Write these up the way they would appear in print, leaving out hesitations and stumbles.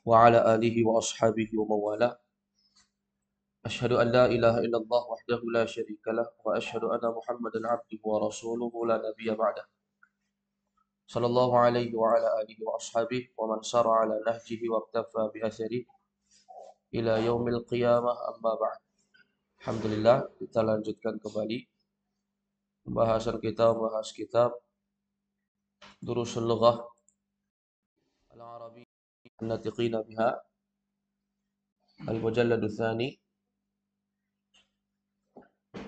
وعلى آله وأصحابه ومن والاه أشهد أن لا إله إلا الله وحده لا شريك له وأشهد أن محمدا عبده ورسوله لا نبي بعده صلى الله عليه وعلى آله وأصحابه ومن سار على نهجه واقتفى بأثره إلى يوم القيامة أما بعد. Alhamdulillah, kita lanjutkan kembali pembahasan kita membahas kitab Durusul Lughah Al-Arabi An-Natiqina biha Al-Mujalladu Tsani.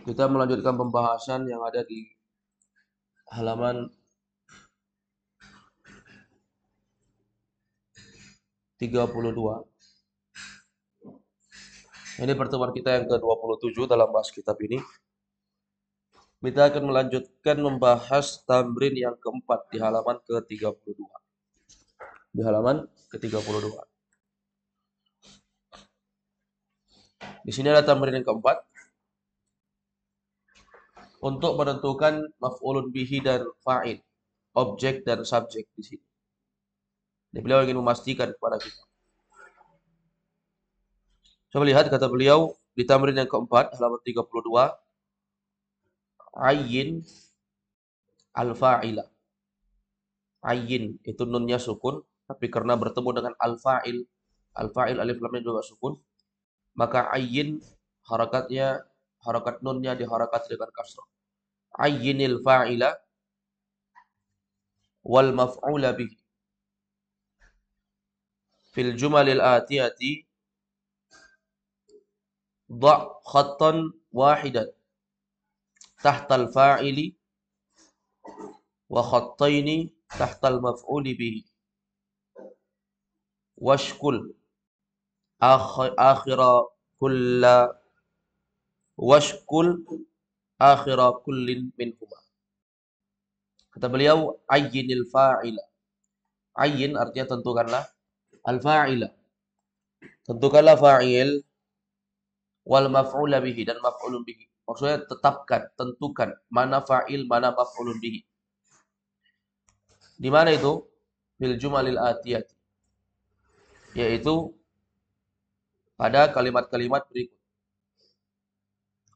Kita melanjutkan pembahasan yang ada di halaman 32. Ini pertemuan kita yang ke-27 dalam bahas kitab ini. Kita akan melanjutkan membahas tamrin yang keempat di halaman ke-32. Di halaman ke-32. Di sini ada tamrin yang keempat untuk menentukan maf'ulun bihi dan fa'il, objek dan subjek di sini. Dan beliau ingin memastikan kepada kita. Coba lihat kata beliau di tamrin yang keempat halaman 32. Ayyin al-fa'ila. Ayyin itu nunnya sukun, tapi karena bertemu dengan al-fa'il alif lamnya juga sukun, maka ayyin harakat nunnya diharakati dengan kasrah. Ayyinil fa'ila wal maf'ula bihi fil jumalil atiyati dha' khattan wahidan tahtal fa'ili wa khattaini tahtal maf'uli bihi washkul akhira kullin minhuma. Kata beliau ayyinil fa'ila. Ayyin artinya tentukanlah al-fa'ila. Tentukanlah fa'il wal maf'ula bihi dan maf'ulun bihi. Maksudnya tetapkan, tentukan mana fa'il, mana maf'ulun bihi. Di mana itu? Bil jumalil atiyat. Yaitu pada kalimat-kalimat berikut.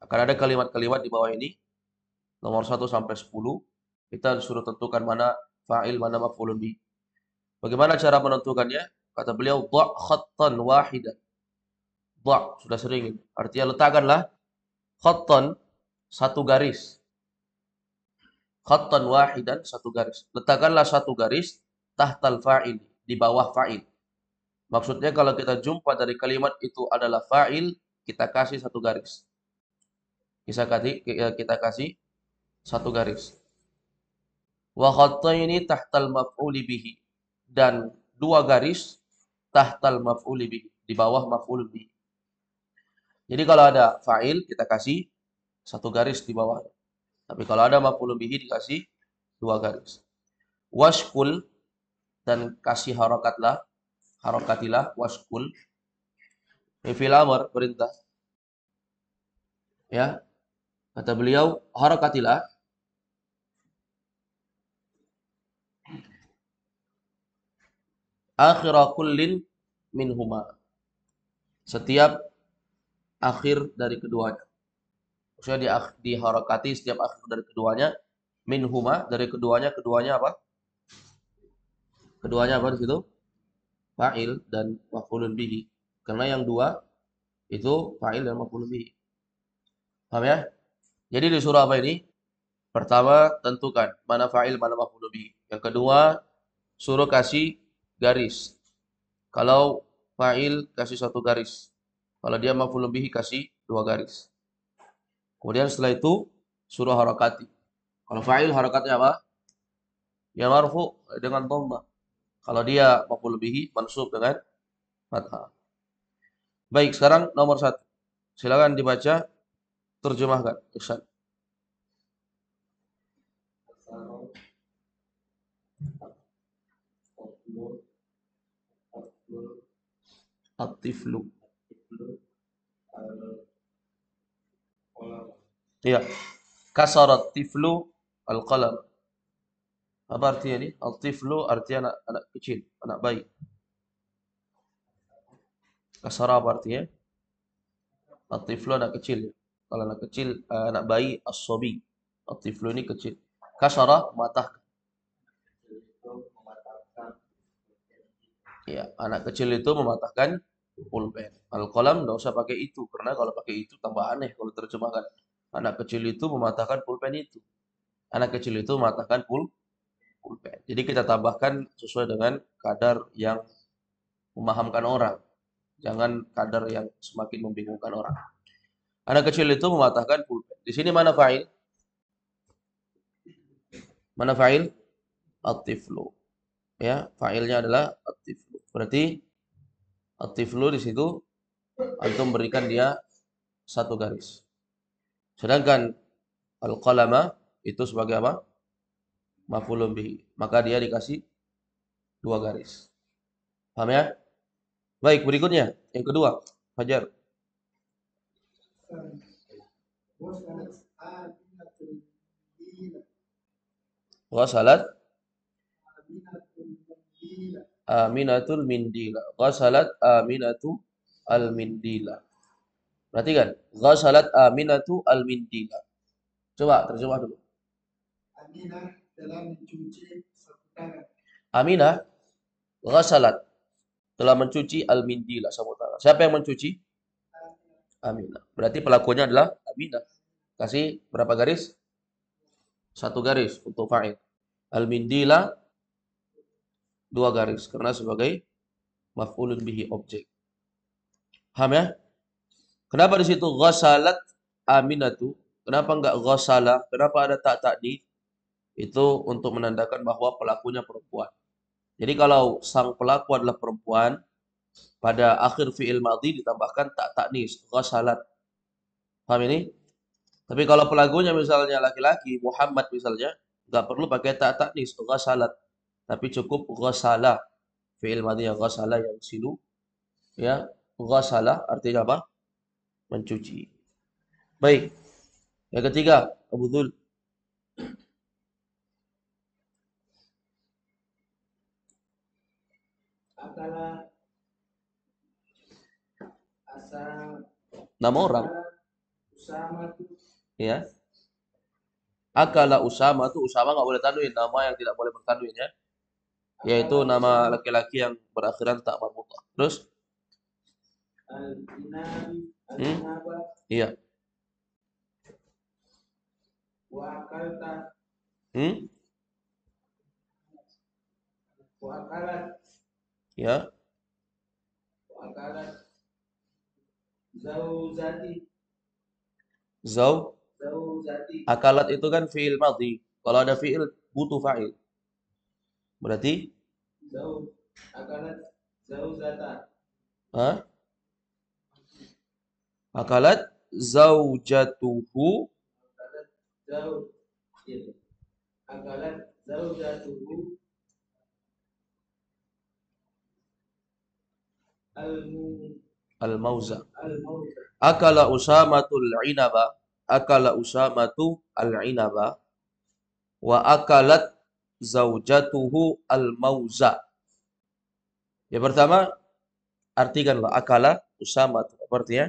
Akan ada kalimat-kalimat di bawah ini nomor 1 sampai 10. Kita disuruh tentukan mana fa'il, mana maf'ulun bihi. Bagaimana cara menentukannya? Kata beliau dha' khattan wahidan. Dha' sudah sering ini. Artinya letakkanlah khattan satu garis. Khattan wahidan satu garis. Letakkanlah satu garis tahtal fa'il di bawah fa'il. Maksudnya kalau kita jumpa dari kalimat itu adalah fa'il, kita kasih satu garis. Kita kasih satu garis. Wa khattaini tahtal maf'uli bihi dan dua garis tahtal maf'uli bihi di bawah maf'ul bihi. Jadi kalau ada fa'il kita kasih satu garis di bawah. Tapi kalau ada maf'ul bihi dikasih dua garis. Washkul dan kasih harakatilah washkul. Fi'il amr perintah. Ya. Kata beliau harakatilah akhira kullin minhuma. Setiap akhir dari keduanya. Maksudnya diharakati setiap akhir dari keduanya. Minhuma dari keduanya apa? Keduanya apa di situ? Fa'il dan maf'ulun bihi. Karena yang dua itu fa'il dan maf'ulun bihi. Paham ya? Jadi disuruh apa ini? Pertama, tentukan mana fa'il, mana maf'ulun bihi. Yang kedua, suruh kasih garis. Kalau fa'il kasih satu garis. Kalau dia maf'ulun bihi kasih dua garis. Kemudian setelah itu suruh harakati. Kalau fa'il harakatnya apa? Ya marfu dengan dhamma. Kalau dia maf'ul bihi mansub dengan fathah. Baik, sekarang nomor 1. Silakan dibaca, terjemahkan. Ihsan. At-tiflu. Iya. Kasarat tiflu al-qalam. Apa artinya ini? Al-tiflu artinya anak kecil, anak bayi. Kasara apa artinya? At-tiflu anak kecil ya. Kalau anak kecil, anak bayi as-sobi. At-tiflu ini kecil. Kasara mematahkan. Ya, anak kecil itu mematahkan pulpen. Al-qalam nggak usah pakai itu, karena kalau pakai itu tambah aneh kalau terjemahkan. Anak kecil itu mematahkan pulpen itu. Anak kecil itu mematahkan pulpen. Jadi kita tambahkan sesuai dengan kadar yang memahamkan orang. Jangan kadar yang semakin membingungkan orang. Anak kecil itu mematahkan pulpen. Di sini mana fa'il? Mana fa'il? At-tiflu. Ya, fa'ilnya adalah at-tiflu. Berarti at-tiflu di situ antum berikan dia satu garis. Sedangkan al-qalama itu sebagai apa? Maf'ulun bihi. Maka dia dikasih dua garis. Paham ya? Baik, berikutnya yang kedua, Fajar. Ghasalat Aminatul mindila. Ghasalat Aminatu al-mindila. Berarti kan? Ghasalat Aminatu al-mindila. Coba terjemah dulu. Aminah telah mencuci sapu tangan. Aminah ghasalat telah mencuci al-mindila sapu tangan. Siapa yang mencuci? Aminah. Berarti pelakunya adalah Aminah. Kasih berapa garis? Satu garis untuk fa'il. Al-mindila dua garis karena sebagai maf'ulun bihi objek. Paham ya? Kenapa di situ ghasalat Aminatu? Kenapa enggak ghasala? Kenapa ada tak takdi? Itu untuk menandakan bahwa pelakunya perempuan. Jadi kalau sang pelaku adalah perempuan, pada akhir fi'il madhi ditambahkan tak taknis, ghasalat. Paham ini? Tapi kalau pelakunya misalnya laki-laki, Muhammad misalnya, nggak perlu pakai tak taknis, ghasalat. Tapi cukup ghasala. Fi'il madhi yang ghasala yang silu, ya, ghasala artinya apa? Mencuci. Baik. Yang ketiga, Abu Dhul. Akala asal Nama orang, Usama ya. Akala Usama tuh Usama nggak boleh tanwin, nama yang tidak boleh bertanwin ya. Yaitu nama laki-laki yang berakhiran tak marbuthah. Terus? al-inaba Iya. wa akalta Hmm? wa akalat Ya. wa akalat zauzati Zau. zauzati Akalat itu kan fi'il madhi. Kalau ada fi'il butuh fa'il. Berarti zau akalat zauzata ha? Akalat zaujatuhu akalat zau gitu. Akalat zaujatuhu al-mauza. al-mauza Akala Usamatul inaba. Akala Usamatu al-inaba. Wa akalat zaujatuhu al-mauza. Yang pertama, artikanlah akala Usamatu. Apa artinya?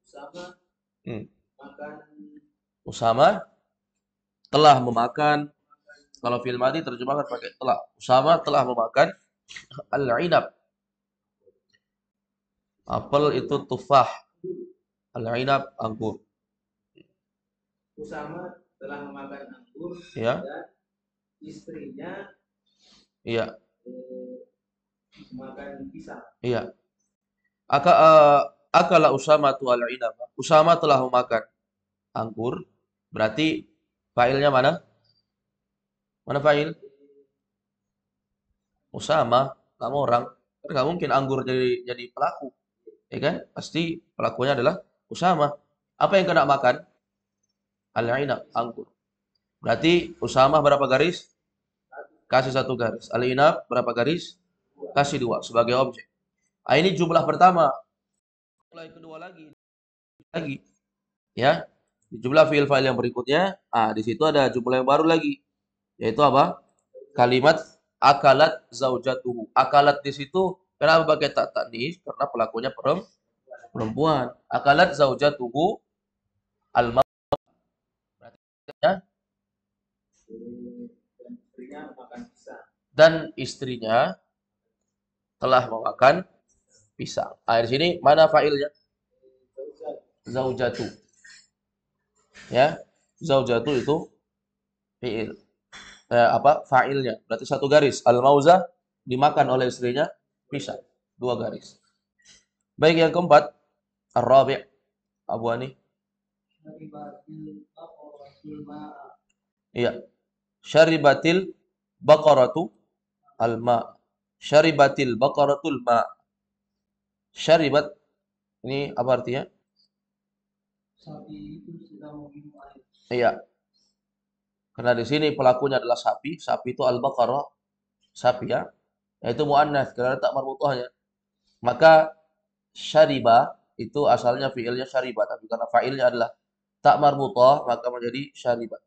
sama Hmm. makan Usama telah memakan. Kalau fi'il madhi terjemahkan pakai telah. Usama telah memakan al-inab. Apel itu tufah. Al-inab anggur. Usama telah memakan anggur Ya, dan istrinya iya, makan pisang. iya. Aka, akala Usama tu al-inab. Usama telah memakan anggur. Berarti fa'ilnya mana? Mana fa'il? Usama, nama orang. Kan nggak mungkin anggur jadi pelaku. Ya kan? Pasti pelakunya adalah Usama. Apa yang kena makan? Al-inab, anggur. Berarti Usama berapa garis? Kasih satu garis. Al-inab berapa garis? Kasih dua sebagai objek. Ah, ini jumlah pertama. Mulai kedua lagi. Ya. Di jumlah fiil-fiil yang berikutnya, di situ ada jumlah yang baru lagi. Yaitu apa? Kalimat akalat zaujatuhu. Akalat di situ Kenapa pakai tak tanis? Karena pelakunya perempuan. Akalat zaujatuhu al-maut. Dan istrinya telah memakan pisang. Di sini mana fa'ilnya? Zaujatu. Ya, zaujatu itu fi'il. Fa'ilnya. Berarti satu garis. Al-mauzah dimakan oleh istrinya pisang. Dua garis. Baik, yang keempat, ar-rabi', Abu Hani. Iya. Syaribatil baqaratu al-ma. Syaribatil baqaratul ma. Syaribat ini apa artinya? Sapi itu sedang meminum air. Iya. Karena di sini pelakunya adalah sapi. Sapi itu al-baqarah, sapi ya. Yaitu muannats karena tak marbuthahnya. Maka syariba itu asalnya fiilnya syariba, tapi karena fa'ilnya adalah tak marbuthah maka menjadi syaribat.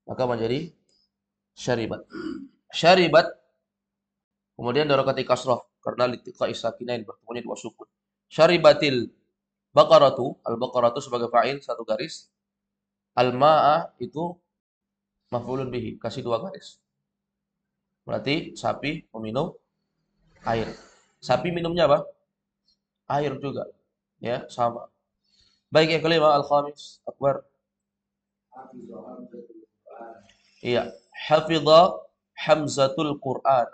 Maka menjadi syaribat. Syaribat kemudian darokati kasrah karena litiqa'i sakinain bertemunya dua sukun. Syaribatil baqaratu, al-baqaratu sebagai fa'il satu garis. Al-ma'a itu maf'ulun bihi, kasih dua garis. Berarti sapi meminum air. Sapi minumnya apa? Air juga. Ya, sama. Baik, yang kelima al-khamis, Akbar. Iya, hafidha Hamzatul Quran.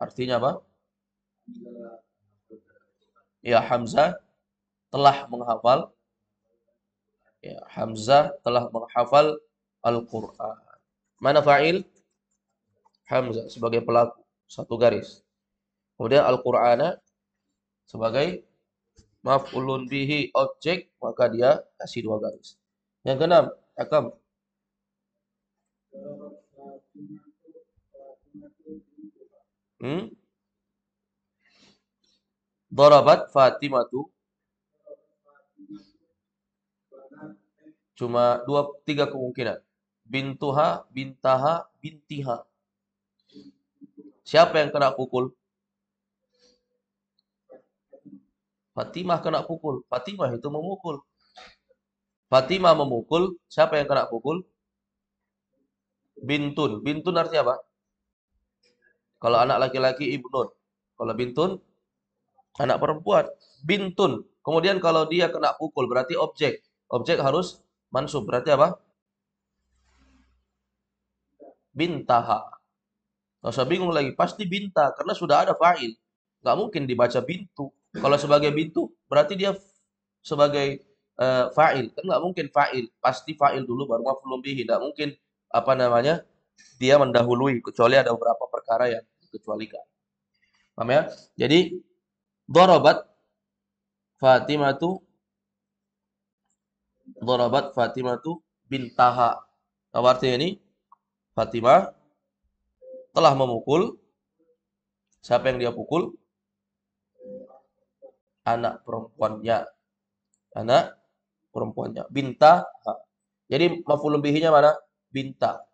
Artinya apa? Ya, Hamzah telah menghafal. Ya, Hamzah telah menghafal Al-Quran. Mana fa'il? Hamzah sebagai pelaku, satu garis. Kemudian Al-Qur'ana sebagai maf'ulun bihi, objek, maka dia kasih dua garis. Yang keenam, akam. Hmm? Darabat Fatimatu. Cuma tiga kemungkinan. Bintuha, bintaha, bintiha. Siapa yang kena pukul? Fatimah kena pukul. Fatimah itu memukul. Fatimah memukul. Siapa yang kena pukul? Bintun. Bintun artinya apa? Kalau anak laki-laki ibnun. Kalau bintun anak perempuan. Bintun. Kemudian kalau dia kena pukul berarti objek. Objek harus mansub. Berarti apa? Bintaha. Nggak usah bingung lagi. Pasti binta. Karena sudah ada fa'il. Nggak mungkin dibaca bintu. Kalau sebagai bintu berarti dia sebagai fa'il. Kan nggak mungkin fa'il. Pasti fa'il dulu baru maf'ulun bihi. Nggak mungkin apa namanya dia mendahului. Kecuali ada beberapa perkara yang dikecualikan. Paham ya? Jadi Darabat Fatimatu Darabat Fatimatu bintaha. Apa artinya ini? Fatimah telah memukul. Siapa yang dia pukul? Anak perempuannya. Anak perempuannya. Bintaha. Jadi maf'ulun bihinya mana? Binta.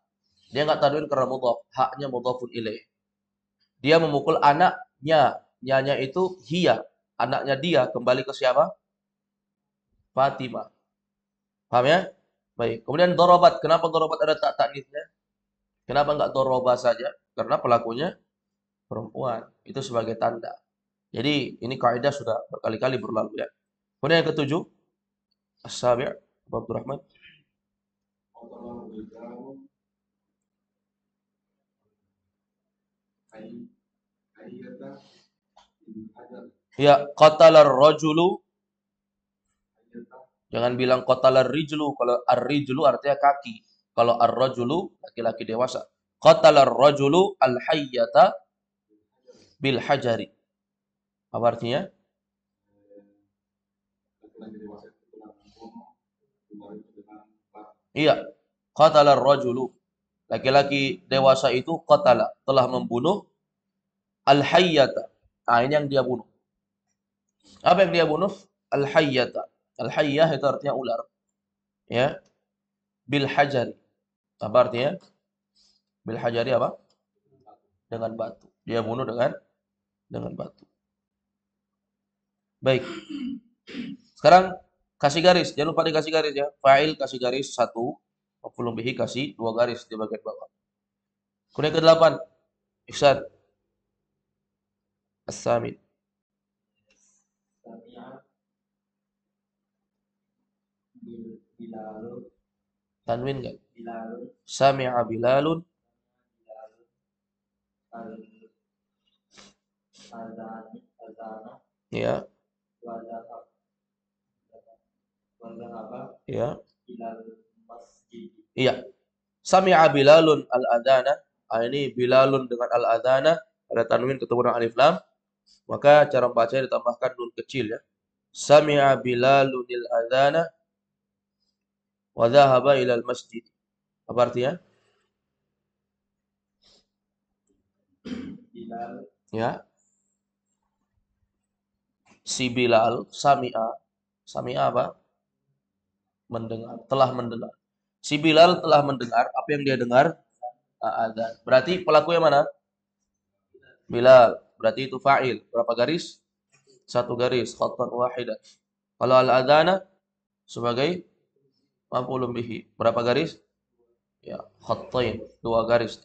Dia nggak tanwin karena mudhaf. Haknya mudhafun ilaih. Dia memukul anaknya. Nyanya itu hiya. Anaknya dia kembali ke siapa? Fatimah. Paham ya? Baik. Kemudian dorobat. Kenapa dorobat ada tak taknisnya? Kenapa nggak doroba saja? Karena pelakunya perempuan. Itu sebagai tanda. Jadi ini kaidah sudah berkali-kali berlalu ya. Kemudian yang ketujuh. As-sabi' Abu Abdurrahman. Ya, qatalar rajulu. Jangan bilang qatalar rijlu. Kalau ar-rijlu artinya kaki. Kalau ar-rajulu laki-laki dewasa. Qatalar rajulu al-hayyata bil hajari. Apa artinya? Iya. Qatalar rajulu. Laki-laki dewasa itu qatala. Telah membunuh al-hayyata. Ini yang dia bunuh. Apa yang dia bunuh? Al-hayyata. Al-hayyah itu artinya ular. Ya. Bil hajari. Apa artinya? Bil hajari apa? Dengan batu. Dia bunuh dengan batu. Baik. Sekarang kasih garis. Jangan lupa dikasih garis ya. Fa'il kasih garis 1. Maf'ulun bihi kasih 2 garis di bagian bawah. Kemudian ke-8. Ihsan. As-samin. Sami'a Bilalun Tanwin enggak? Bilalun Sami'a Bilalun. Bilalun Al-Azana Ya, Wadahab Wadahaba ya. Bilal Masjid. Iya. Sami'a Bilalun al-adhana. Ini Bilalun dengan al-adhana. Ada tanwin ketemu dengan alif lam. Maka cara membacanya ditambahkan nun kecil ya. Sami'a Bilalun al-adhana. Wa dhahaba ilal masjid. Apa artinya? Bilal Ya. Si Bilal, Sami'a. Sami'a apa? Mendengar. Telah mendengar. Si Bilal telah mendengar. Apa yang dia dengar? Adzan. Berarti pelaku yang mana? Bilal. Berarti itu fa'il. Berapa garis? 1 garis. Khattan wahidah. Kalau al-adhana sebagai maf'ulun bihi. Berapa garis? Ya, khattain. 2 garis.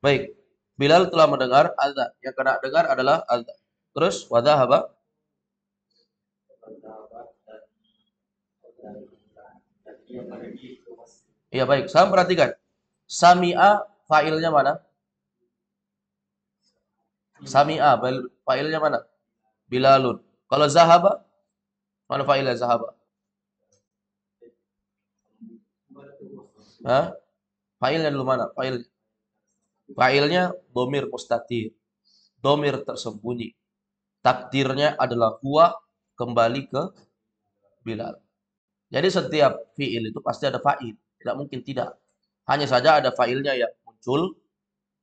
Baik. Bilal telah mendengar adzan. Yang kena dengar adalah adzan. Terus wadhahaba. Wadahaba dan dia pergi ke masjid. Iya baik. Saya perhatikan. Sami'a fa'ilnya mana? Sami'a fa'ilnya mana? Bilalun. Kalau zahaba, mana fa'ilnya zahaba? Hah? Fa'ilnya dulu mana? Fa'ilnya domir mustatir. Domir tersembunyi. Takdirnya adalah huwa kembali ke Bilal. Jadi setiap fi'il itu pasti ada fa'il. Tidak mungkin tidak. Hanya saja ada fa'ilnya yang muncul.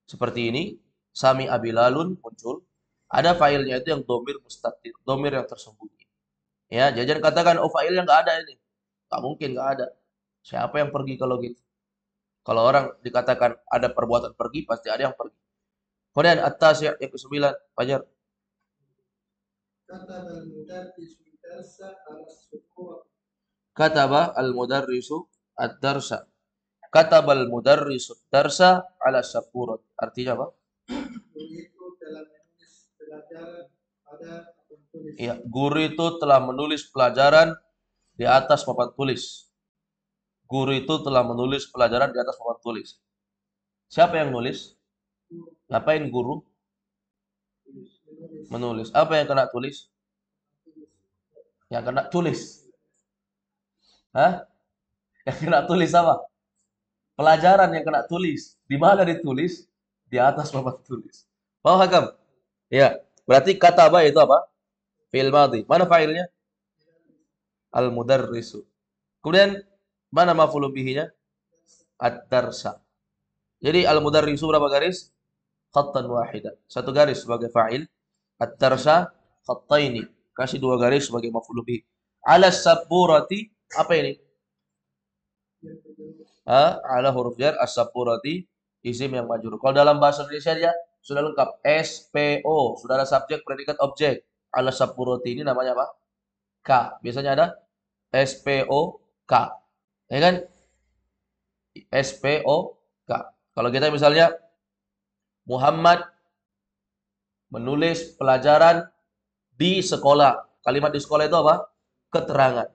Seperti ini. Sami'a Bilalun muncul. Ada fa'ilnya itu yang domir mustatir. Domir yang tersembunyi. Ya, jajan katakan, oh fa'ilnya nggak ada ini. Nggak mungkin nggak ada. Siapa yang pergi kalau gitu? Kalau orang dikatakan ada perbuatan pergi, pasti ada yang pergi. Kemudian atas yang ke-9, Fajar. Kata al-mudarrisu darsa ala sukur. Kataba al-mudarrisu ad-darsa. Kataba al-mudarrisu ad-darsa ala saburat. Artinya apa? Itu dalam menulis pelajaran pada papan tulis. Ya, guru itu telah menulis pelajaran di atas papan tulis. Guru itu telah menulis pelajaran di atas papan tulis. Siapa yang nulis? Ngapain guru? Menulis. Apa yang kena tulis? Yang kena tulis. Hah? Yang kena tulis apa? Pelajaran yang kena tulis. Di mana ditulis? Di atas papan tulis. Mau hakam? Ya. Berarti kataba itu apa? Fi'il madhi. Mana fa'ilnya? Al-mudarrisu. Kemudian mana maf'ulun bihi-nya? Ad-darsa. Jadi al-mudarrisu berapa garis? Khattan wahidah. 1 garis sebagai fa'il. Ad-darsa khattaini. Kasih 2 garis sebagai maf'ulun bihi. Ala saburati apa ini? Ala huruf jar as-saburati isim yang majrur. Kalau dalam bahasa Indonesia dia sudah lengkap. SPO, sudah ada subjek, predikat, objek. Ala saburati ini namanya apa? K. Biasanya ada SPOK. Ya kan? SPOK. Kalau kita misalnya Muhammad menulis pelajaran di sekolah. Kalimat di sekolah itu apa? Keterangan.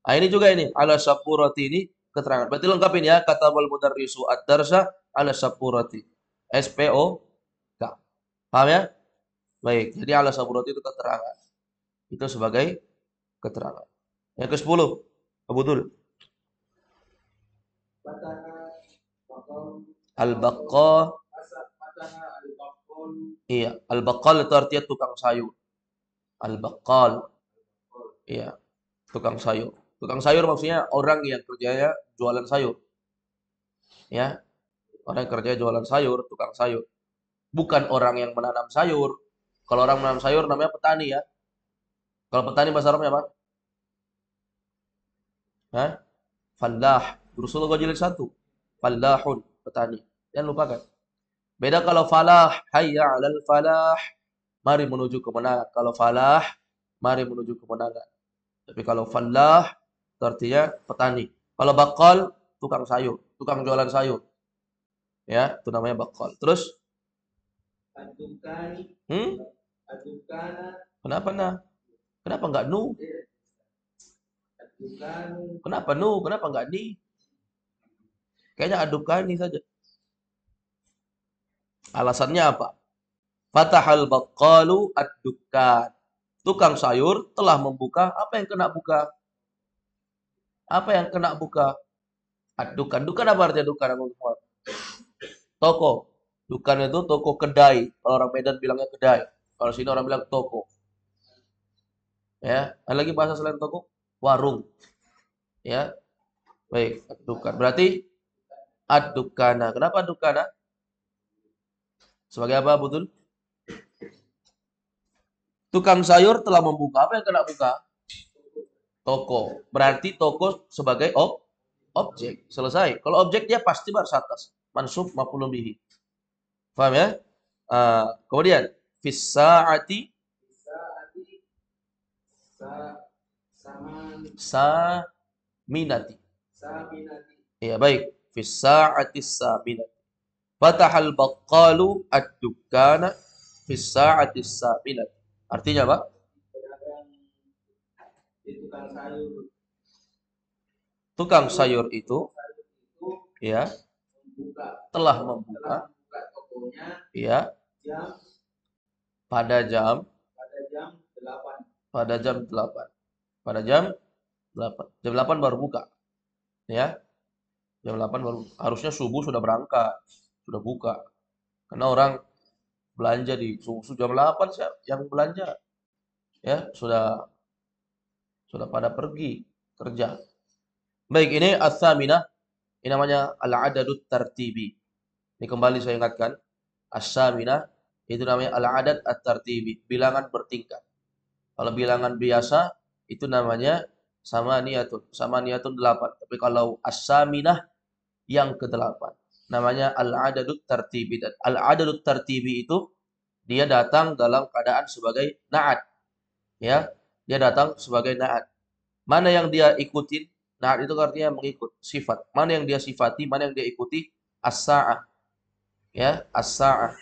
Nah, ini juga ini ala sapurati ini keterangan. Berarti lengkapin ya katabal mudarrisu ad-darsa ala sapurati. SPOK. Paham ya? Baik. Jadi ala sapurati itu keterangan. Itu sebagai keterangan. Yang ke-10. Betul. Al-Baqqa. Iya, al-Baqqal itu artinya tukang sayur. Al-Baqqal. Iya, tukang sayur. Tukang sayur maksudnya orang yang kerjanya jualan sayur. Ya, orang yang kerjanya jualan sayur, tukang sayur. Bukan orang yang menanam sayur. Kalau orang menanam sayur namanya petani ya. Kalau petani bahasa Arabnya apa? Hah? Fallah. Rasulullah jilid 1. Fallahun, petani. Jangan lupakan. Beda kalau falah, hayya 'alal falah. Mari menuju kemenangan. Kalau falah mari menuju kemenangan. Tapi kalau fallah itu artinya petani. Kalau bakal tukang sayur, tukang jualan sayur. Ya, itu namanya bakal. Terus Adukani, hmm? adukana, Kenapa nah? Kenapa enggak nu? adukanu, Kenapa nu? Kenapa enggak ni? Kayaknya adukani saja. Alasannya apa? Fatahal baqqalu ad-dukkan. Tukang sayur telah membuka. Apa yang kena buka? Apa yang kena buka? Ad-dukkan. Dukkan apa artinya dukkan? Toko. Dukkan itu toko kedai. Kalau orang Medan bilangnya kedai. Kalau sini orang bilang toko. Ya, ada lagi bahasa selain toko? Warung. Ya, baik. Ad-dukkan. Berarti ad-dukkana. Kenapa ad-dukkana? Sebagai apa, betul? Tukang sayur telah membuka. Apa yang kena buka? Toko. Berarti toko sebagai objek. Selesai. Kalau objek dia pasti baris atas. Mansub maf'ulun bihi. Paham ya? Kemudian fis sa'ati saati, saman, saminati. saminati, Iya, baik. Fis sa'ati saminati. Fatahal baqqalu ad-dukkana fis sa'ati saminati. Artinya apa? pedagang di tukang sayur, Tukang sayur itu sayur itu ya membuka, telah membuka tokonya ya jam pada jam pada jam 8. pada jam 8. Pada jam 8. Jam 8 baru buka. Ya. Jam 8 baru harusnya subuh sudah berangkat, sudah buka. Karena orang belanja di subuh jam 8 yang belanja ya sudah pada pergi kerja. Baik, ini as-saminah, ini namanya al-adadut tartibi. Ini kembali saya ingatkan, as-saminah itu namanya al-adad at-tartibi, bilangan bertingkat. Kalau bilangan biasa itu namanya samaniyatun 8. Tapi kalau as-saminah yang ke-8 namanya al-adadut tartibi. Dan al-adadut tartibi itu dia datang dalam keadaan sebagai na'at. Ya, dia datang sebagai na'at. Mana yang dia ikutin? Na'at itu artinya mengikut sifat. Mana yang dia sifati, mana yang dia ikuti? As-sa'ah. Ya, as-sa'ah.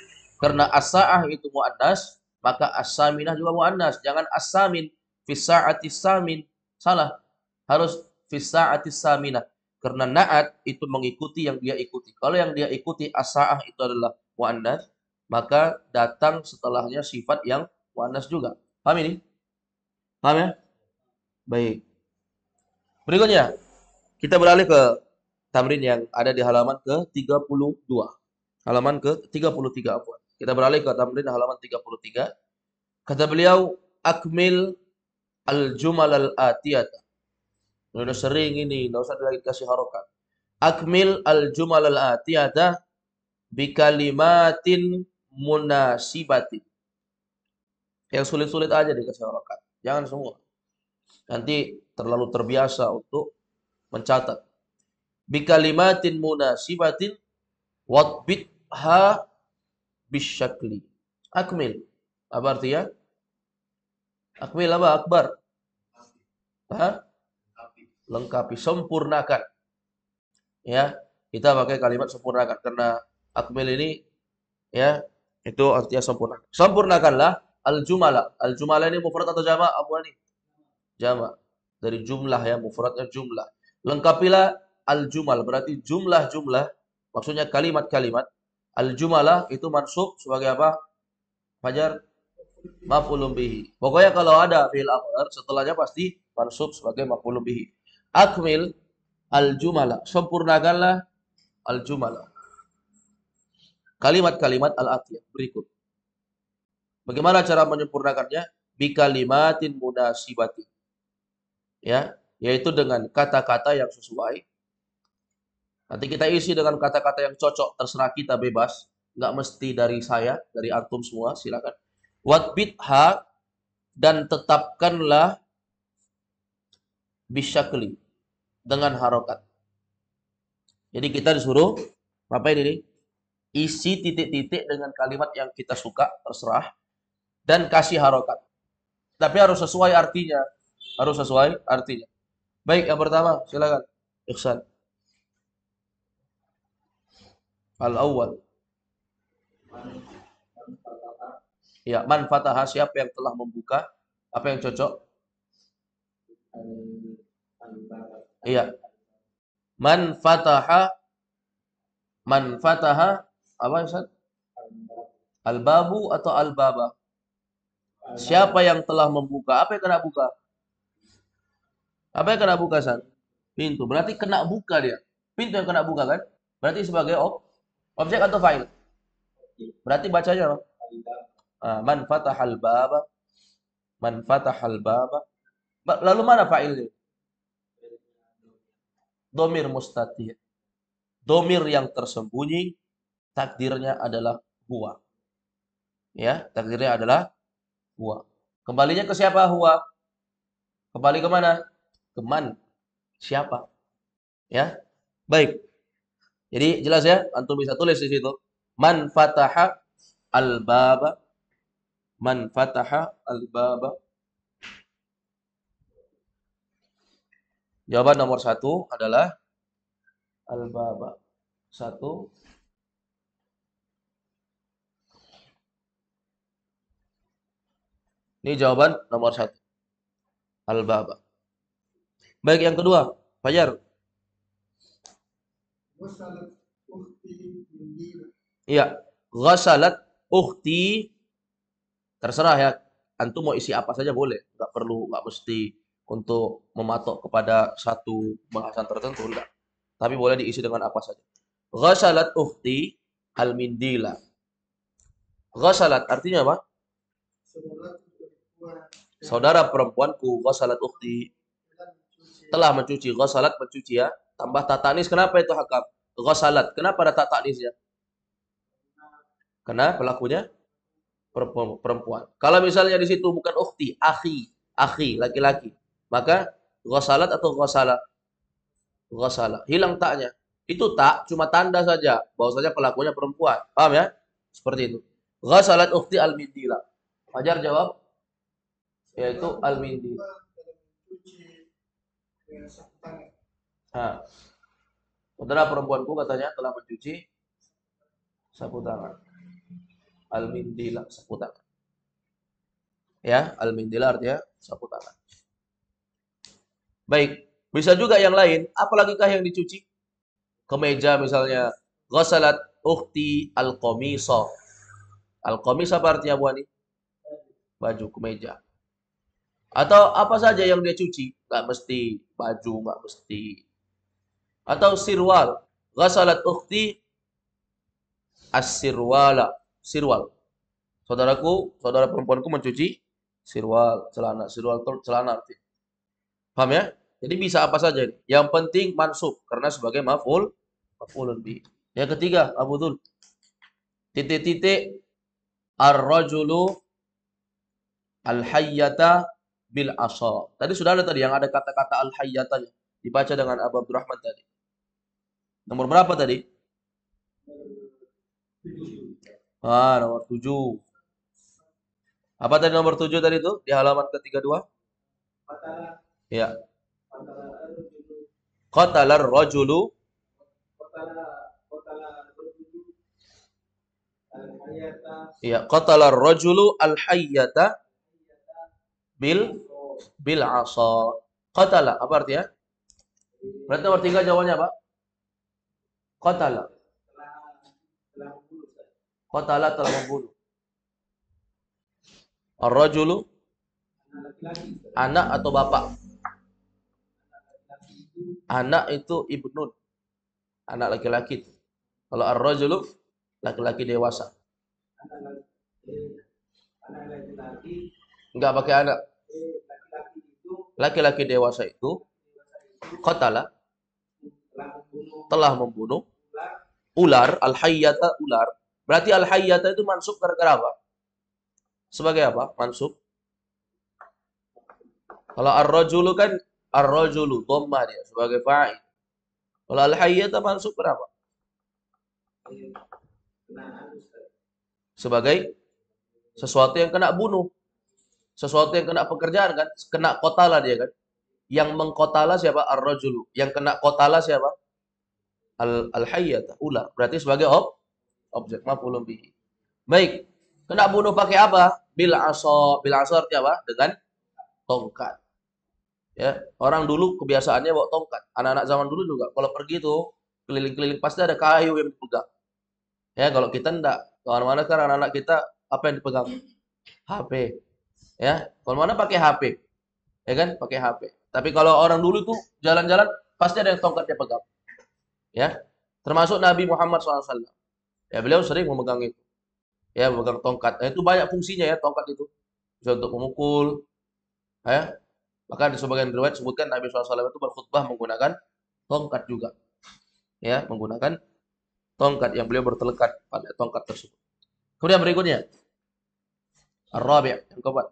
Karena as-sa'ah itu muannas, maka as-saminah juga muannas. Jangan as-samin fi sa'atis samin. Salah. Harus fi sa'atis saminah. Karena na'at itu mengikuti yang dia ikuti. Kalau yang dia ikuti as-sa'ah itu adalah muannas, maka datang setelahnya sifat yang muannas juga. Paham ini? Paham ya? Baik. Berikutnya, kita beralih ke tamrin yang ada di halaman ke-32. Halaman ke-33 apa? Kita beralih ke tamrin halaman 33. Kata beliau, akmil al-jumal al-atiyata. Udah sering ini, enggak usah lagi kasih harokat. Akmil al-jumal al-atiyata bikalimatin munasibatin. Yang sulit-sulit aja dikasih harokat. Jangan semua. Nanti terlalu terbiasa untuk mencatat. Bikalimatin munasibatin watbitha bisyakli. Akmil. Apa artinya? Akmil apa? Akbar. Hah? Lengkapi, sempurnakan. Ya, kita pakai kalimat sempurnakan karena akmil ini ya itu artinya sempurna. Sempurnakanlah al-jumala. Al-jumala ini mufrad atau jamak? Apa nih? Jamak. Dari jumlah ya, mufradnya jumlah. Lengkapilah al-jumal, berarti jumlah-jumlah, maksudnya kalimat-kalimat. Al-jumala itu mansub sebagai apa? Fajar maf'ulun bihi. Pokoknya kalau ada fi'il amr, setelahnya pasti mansub sebagai maf'ulun bihi. Akmil al-jumala, sempurnakanlah al-jumala. Kalimat-kalimat al-atiyah berikut. Bagaimana cara menyempurnakannya? Bikalimatin munasibatin. Ya, yaitu dengan kata-kata yang sesuai. Nanti kita isi dengan kata-kata yang cocok, terserah kita bebas, nggak mesti dari saya, dari antum semua, silakan. Watbitha dan tetapkanlah bisyakli dengan harokat. Jadi kita disuruh ngapain ini? Isi titik-titik dengan kalimat yang kita suka, terserah, dan kasih harokat. Tapi harus sesuai artinya. Harus sesuai artinya. Baik, yang pertama, silakan. Ihsan. Al-awwal. Ya, man fataha, siapa yang telah membuka? Apa yang cocok? Iya. Man fataha apa Ustaz? Al-babu atau al-baba? Siapa yang telah membuka? Apa yang kena buka? Apa yang kena buka, San? Pintu. Berarti kena buka dia. Pintu yang kena buka kan? Berarti sebagai objek atau fa'il? Berarti bacanya apa? Man fatahal baba. Man fatahal baba. Lalu mana fa'ilnya? Domir mustatir. Domir yang tersembunyi, takdirnya adalah huwa. Ya, takdirnya adalah huwa. Kembalinya ke siapa huwa? Kembali ke mana? Ke man. Siapa? Ya. Baik. Jadi jelas ya, antum bisa tulis di situ. Man fataha al-baba. Man fataha al-baba. Jawaban nomor 1 adalah al-baba. 1. Ini jawaban nomor 1. Al-baba. Baik, yang kedua, Fajar. Wasalat ukhti mindila. Iya, ghasalat ukhti. Terserah ya, antum mau isi apa saja boleh. Nggak mesti untuk mematok kepada satu bahasan tertentu, enggak. Tapi boleh diisi dengan apa saja. Ghasalat ukhti al-mindila. Ghasalat artinya apa? Saudara perempuanku, ghasalat ukhti, telah mencuci. Ghasalat mencuci ya. Tambah tak tanis, kenapa itu Hakam? Ghasalat, kenapa ada tak tanisnya? Karena pelakunya perempuan. Kalau misalnya di situ bukan ukhti, akhi, laki-laki, maka ghasalat atau ghasala? Ghasala. Hilang taknya. Itu tak cuma tanda saja bahwasanya pelakunya perempuan. Paham ya? Seperti itu. Ghasalat ukhti al-mindila. Fajar jawab yaitu al-mindila. Nah, saudara perempuanku katanya telah mencuci sapu tangan. Al-mindila, sapu tangan. Ya, al-mindila artinya sapu tangan. Baik, bisa juga yang lain. Apalagikah yang dicuci? Kemeja misalnya. Ghasalat ukhti al-qamisa. Al-qamis apa artinya Bu Ani? Baju, kemeja. Atau apa saja yang dia cuci. Nggak mesti baju, nggak mesti. Atau sirwal. Ghasalat ukhti as-sirwala. Sirwal. Saudara perempuanku mencuci sirwal, celana. Sirwal itu celana artinya. Paham ya? Jadi bisa apa saja ini. Yang penting mansub karena sebagai maf'ulun bi. Yang ketiga, Abu Dzul. Titik-titik ar-rajulu al-hayyata bil asa. Tadi sudah ada tadi yang ada kata-kata al-hayyatanya. Dibaca dengan Abu Abdurrahman tadi. Nomor berapa tadi? Nomor 7. Apa tadi nomor 7 tadi itu? Di halaman ke-32? Ya. Qatalar rajulu ya, qatalar rajulu al-hayyata bil asa. Qatala apa artinya? Berarti nomor 3 jawabannya apa? Qatala. Qatala telah membunuh. Ar-rajulu anak atau bapak? Anak itu ibnun. Anak laki-laki. Kalau ar-rajulu laki-laki dewasa. Enggak pakai anak. Laki-laki dewasa itu qatala telah membunuh ular, al-hayyata ular. Berarti al-hayyata itu mansub gara-gara apa? Sebagai apa? Mansub. Kalau ar-rajulu kan ar-rajulu dhammah dia sebagai fa'il. Kalau al-hayyata mansub berapa? Sebagai sesuatu yang kena bunuh. Sesuatu yang kena pekerjaan kan, kena kotala dia kan. Yang mengkotala siapa? Ar-rajulu. Yang kena kotala siapa? Al-hayyata, ular. Berarti sebagai objek maf'ulun bihi. Baik. Kena bunuh pakai apa? Bil asa. Bil asa artinya apa? Dengan tongkat. Ya, orang dulu kebiasaannya bawa tongkat. Anak-anak zaman dulu juga kalau pergi tuh keliling-keliling pasti ada kayu yang dipegang. Ya, kalau kita enggak. Kemana-mana sekarang anak-anak kita apa yang dipegang? HP. Ya, kemana-mana pakai HP. Ya kan? Pakai HP. Tapi kalau orang dulu tuh jalan-jalan pasti ada yang tongkatnya pegang. Ya, termasuk Nabi Muhammad SAW. Ya, beliau sering memegang itu. Ya, memegang tongkat. Nah, itu banyak fungsinya ya tongkat itu. Bisa untuk memukul. Ya, maka di sebagian riwayat sebutkan Nabi SAW itu berkhutbah menggunakan tongkat juga. Ya, menggunakan tongkat yang beliau bertelekat pada tongkat tersebut. Kemudian berikutnya, Ar-Rabi', yang keempat.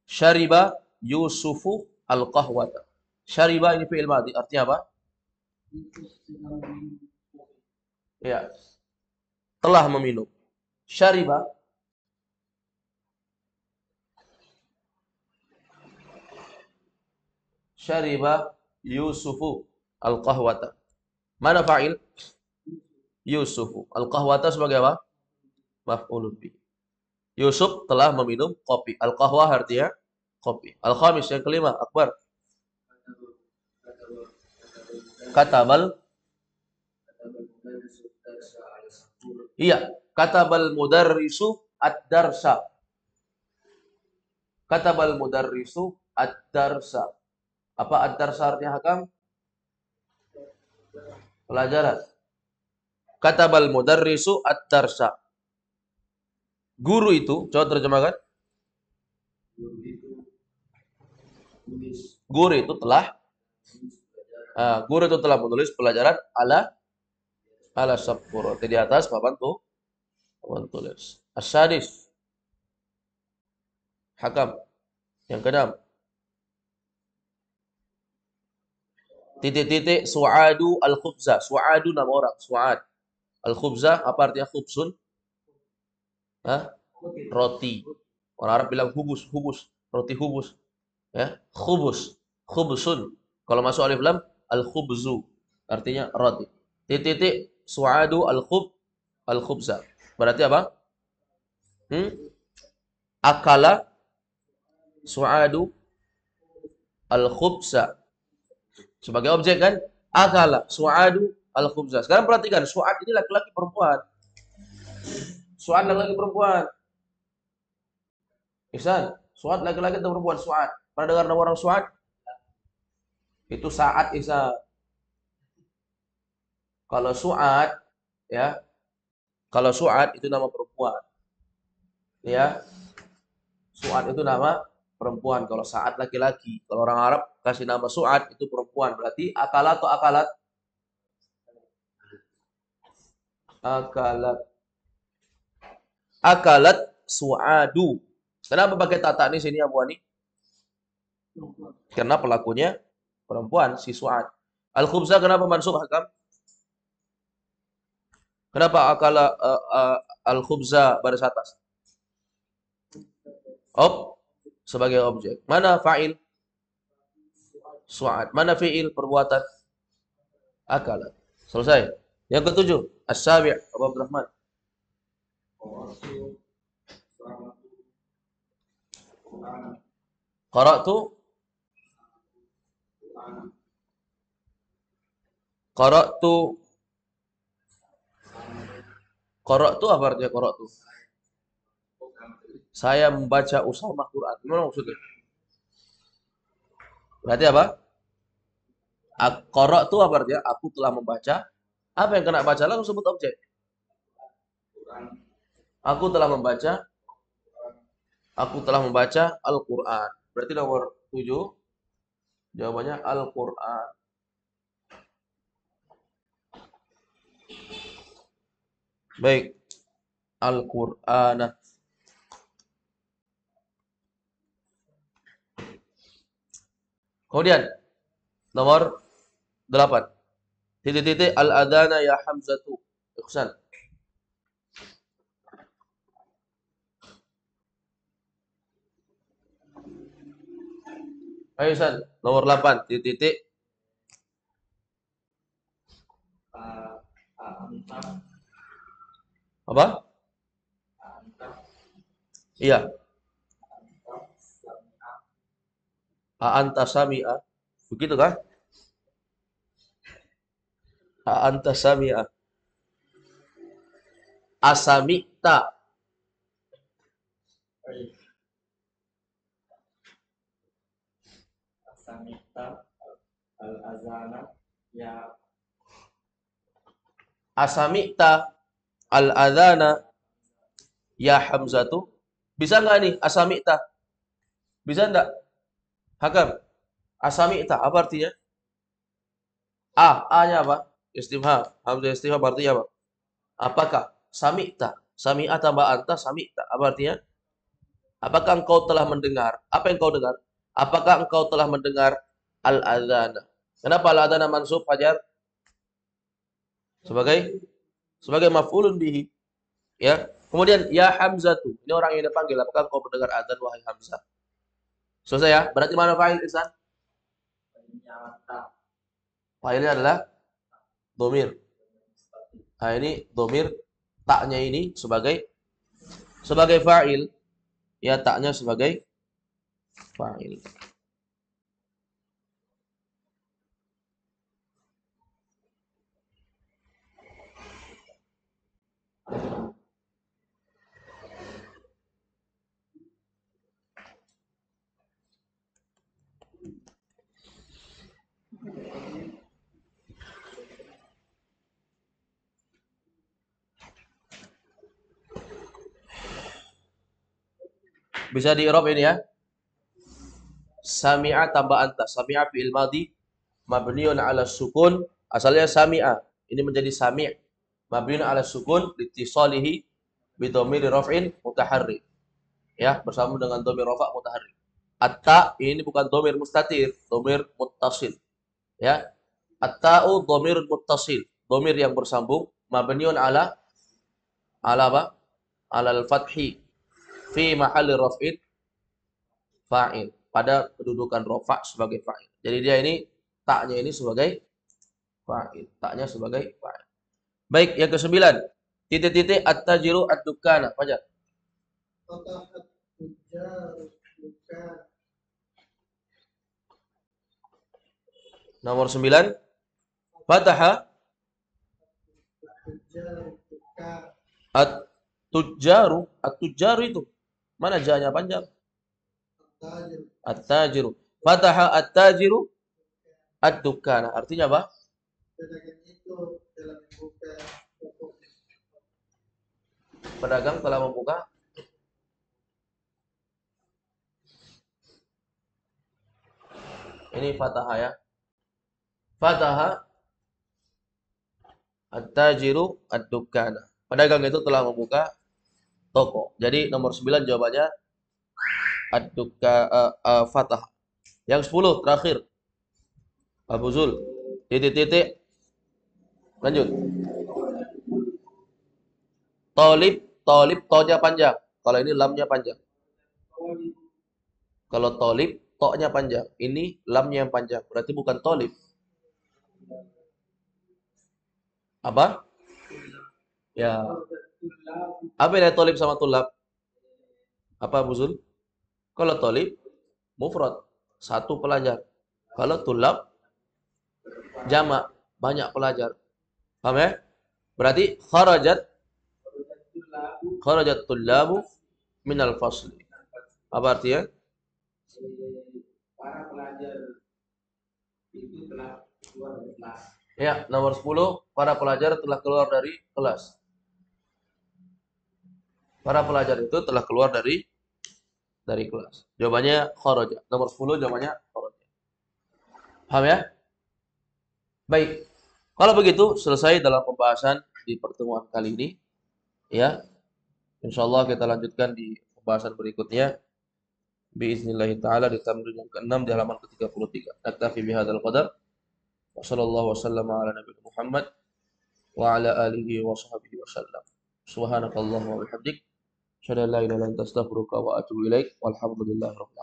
Syariba Yusufu al-qahwata. Syariba ini fi'il madhi, artinya apa? Ya, telah meminum. Syariba Yusufu al-qahwata. Mana fa'il? Yusufu. Al-qahwata sebagai apa? Maf'ulun bih. Yusuf telah meminum kopi. Al-qahwah artinya kopi. Al-khamis yang kelima, Akbar. Katabal. Iya, katabal mudarrisu ad-darsa. Katabal mudarrisu ad-darsa. Apa ad-darsa artinya, Hakam? Pelajaran. Katabal mudarrisu ad-darsa. Guru itu, coba terjemahkan. Guru itu telah menulis pelajaran ala sabur. Di atas papan tulis. As-sadis. Hakam. Yang keenam. Titik-titik su'adu al-khubza. Su'adu nama orang. Su'ad. Al-khubza apa artinya khubsun? Hah? Roti. Orang Arab bilang hubus. Roti hubus. Ya, khubus. Khubsun. Kalau masuk alif lam, al-khubzu. Artinya roti. Titik-titik su'adu al-khubza. Berarti apa? Akala su'adu al-khubza. Sebagai objek kan? Akala su'adu al-khubza. Sekarang perhatikan, su'ad ini laki-laki perempuan. Su'ad laki-laki perempuan. Ihsan, su'ad laki-laki atau perempuan? Su'ad. Pernah dengar nama orang su'ad? Itu saat Ihsan. Kalau su'ad, ya. Kalau su'ad itu nama perempuan. Ya. Su'ad itu nama perempuan. Kalau saat laki-laki. Kalau orang Arab kasih nama su'ad itu perempuan. Berarti akalat atau akalat? Akalat su'adu. Kenapa pakai tata di sini Abu Ani? Karena pelakunya perempuan, si su'ad. Al-khubza kenapa mansub, Hakam? Kenapa akala al-khubza baris atas? Sebagai objek. Mana fa'il? Su'ad. Mana fi'il perbuatan? Akala. Selesai. Yang ketujuh, as-sabi' Abu Abdurrahman. Qara'tu apa artinya qara'tu? Saya membaca Usamah Quran. Gimana maksudnya? Berarti apa? Qara'tu apa artinya? Aku telah membaca. Apa yang kena baca? Langsung sebut objek. Aku telah membaca Al-Quran. Berarti nomor 7. Jawabannya Al-Quran. Baik. Al-Quran. Kemudian nomor 8. Titik-titik al-adana ya Hamzatu. Ihsan. Ayo San, nomor 8, titik-titik. Apa? Iya. Anta sami'a. Begitu kan? Anta sami'a. Asami'ta. Asamita al-azana ya Asami'ta al-adhana ya Hamzatu. Bisa nggak nih asami'ta? Bisa nggak? Hakam. Asami'ta apa artinya? A-nya apa? Istifham. Hamzah istifham artinya apa? Apakah? Sami'ta. Sami'a tambah anta sami'ta. Apa artinya? Apakah engkau telah mendengar? Apa yang kau dengar? Apakah engkau telah mendengar al-adzana? Kenapa al-adzana mansub Fajar? Sebagai maf'ulun bihi, ya. Kemudian ya Hamzatu. Ini orang yang dipanggil. Apakah engkau mendengar adzan wahai Hamzah? Selesai ya? Berarti mana fa'il Ihsan? Fa'ilnya adalah domir. Nah, ini domir taknya ini sebagai fa'il, ya taknya sebagai fa'il. Bisa di i'rab ini ya. Sami'a tambah anta. Sami'a fi'il madhi mabniun 'ala sukun. Asalnya sami'a. Ini menjadi sami'. Mabniun 'ala sukun litisalihi bi dhamiri raf'in mutaharrik. Ya, bersama dengan dhamir rafa' mutaharrik. Atta ini bukan dhamir mustatir, dhamir muttasil. Ya. At-ta'u dhamir muttasil, dhamir yang bersambung mabniun 'ala apa? 'Ala al-fathi fi mahalli raf'in fa'il, pada kedudukan rofa sebagai fa'il. Jadi dia ini taknya ini sebagai fa'il, taknya sebagai fa'il. Baik, yang ke-9. Titik-titik at-tajiru ad-dukana. Baca. fatahat tujar buka Nomor 9. Fataha tujar buka at-tujjaru. At-tujjaru itu mana janya panjang? tajir At-tajiru. Fataha at-tajiru ad-dukana. Artinya apa? pedagang itu dalam membuka toko Pedagang telah membuka. Ini fataha ya. Fataha at-tajiru ad-dukana. Pedagang itu telah membuka toko. Jadi nomor 9 jawabannya ad-duka fataha. Yang 10 terakhir. Abu Zul. Titik-titik. Lanjut. Tolib, tolib tonya panjang. Kalau ini lamnya panjang. Kalau tolib, toknya panjang. Ini lamnya yang panjang. Berarti bukan tolib. Apa? Ya. Apa bedanya tolib sama tulab? Apa Buzul? Kalau tolib, mufrad. Satu pelajar. Kalau tulab, jamak. Banyak pelajar. Paham ya? Berarti kharajat tullabu minal fasli. Apa artinya? para pelajar itu telah keluar dari kelas. Ya, nomor 10, para pelajar telah keluar dari kelas. Para pelajar itu telah keluar dari kelas. Jawabannya kharaja. Nomor 10 jawabannya kharaja. Paham ya? Baik. Kalau begitu selesai dalam pembahasan di pertemuan kali ini. Ya. Insyaallah kita lanjutkan di pembahasan berikutnya. Biiznillah taala di tamrin yang ke-6 di halaman ke-33. Naktafi bihadzal qadar. Wa sallallahu wasallama ala nabiyina Muhammad wa ala alihi wa sahbihi wasallam. Subhanakallahumma wa bihamdik. Asyhadu an la ilaha illa anta astaghfiruka wa atubu ilaik. Walhamdulillahirabbil alamin.